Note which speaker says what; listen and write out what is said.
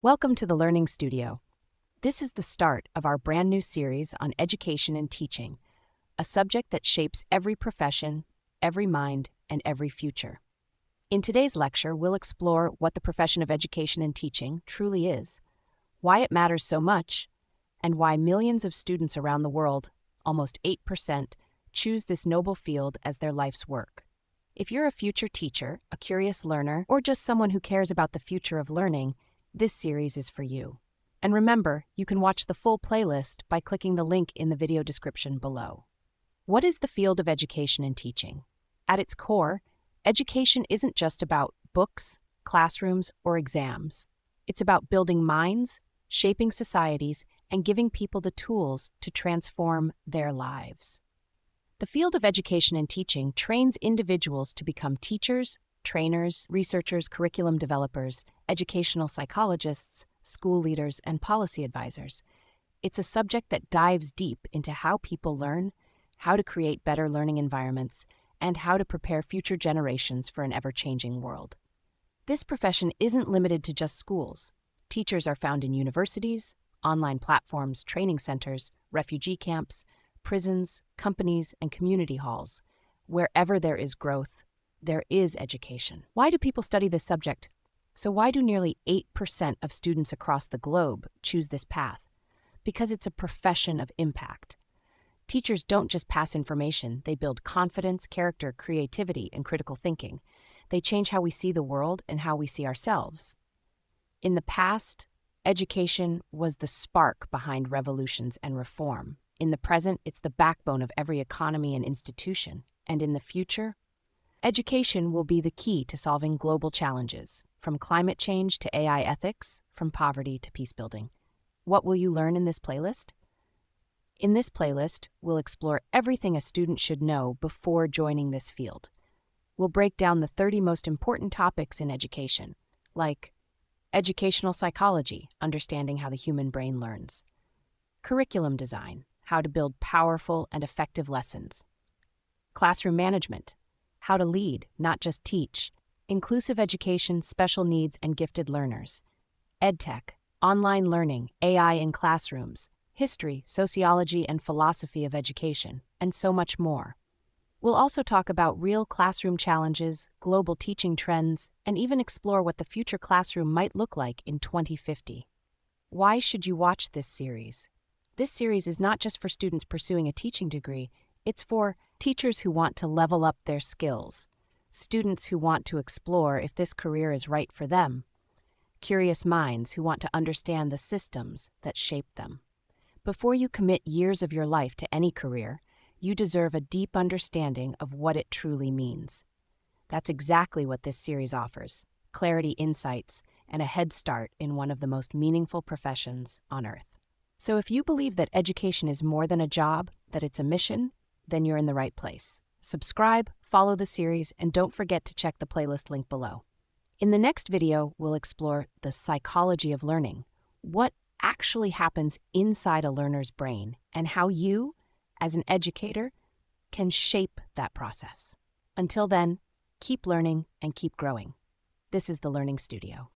Speaker 1: Welcome to the Learning Studio. This is the start of our brand new series on education and teaching, a subject that shapes every profession, every mind, and every future. In today's lecture, we'll explore what the profession of education and teaching truly is, why it matters so much, and why millions of students around the world, almost 8%, choose this noble field as their life's work. If you're a future teacher, a curious learner, or just someone who cares about the future of learning, this series is for you. And remember, you can watch the full playlist by clicking the link in the video description below. What is the field of education and teaching? At its core, education isn't just about books, classrooms, or exams. It's about building minds, shaping societies, and giving people the tools to transform their lives. The field of education and teaching trains individuals to become teachers, trainers, researchers, curriculum developers, educational psychologists, school leaders, and policy advisors. It's a subject that dives deep into how people learn, how to create better learning environments, and how to prepare future generations for an ever-changing world. This profession isn't limited to just schools. Teachers are found in universities, online platforms, training centers, refugee camps, prisons, companies, and community halls. Wherever there is growth, there is education. Why do people study this subject? So why do nearly 8% of students across the globe choose this path? Because it's a profession of impact. Teachers don't just pass information, they build confidence, character, creativity, and critical thinking. They change how we see the world and how we see ourselves. In the past, education was the spark behind revolutions and reform. In the present, it's the backbone of every economy and institution. And in the future, education will be the key to solving global challenges, from climate change to AI ethics, from poverty to peace building. What will you learn in this playlist? In this playlist, we'll explore everything a student should know before joining this field. We'll break down the 30 most important topics in education, like educational psychology, understanding how the human brain learns; curriculum design, how to build powerful and effective lessons; classroom management, how to lead, not just teach; inclusive education, special needs and gifted learners; EdTech, online learning, AI in classrooms; history, sociology, and philosophy of education, and so much more. We'll also talk about real classroom challenges, global teaching trends, and even explore what the future classroom might look like in 2050. Why should you watch this series? This series is not just for students pursuing a teaching degree, it's for teachers who want to level up their skills, students who want to explore if this career is right for them, curious minds who want to understand the systems that shape them. Before you commit years of your life to any career, you deserve a deep understanding of what it truly means. That's exactly what this series offers: clarity, insights, and a head start in one of the most meaningful professions on earth. So if you believe that education is more than a job, that it's a mission, then you're in the right place. Subscribe, follow the series, and don't forget to check the playlist link below. In the next video, we'll explore the psychology of learning, what actually happens inside a learner's brain, and how you, as an educator, can shape that process. Until then, keep learning and keep growing. This is the Learning Studio.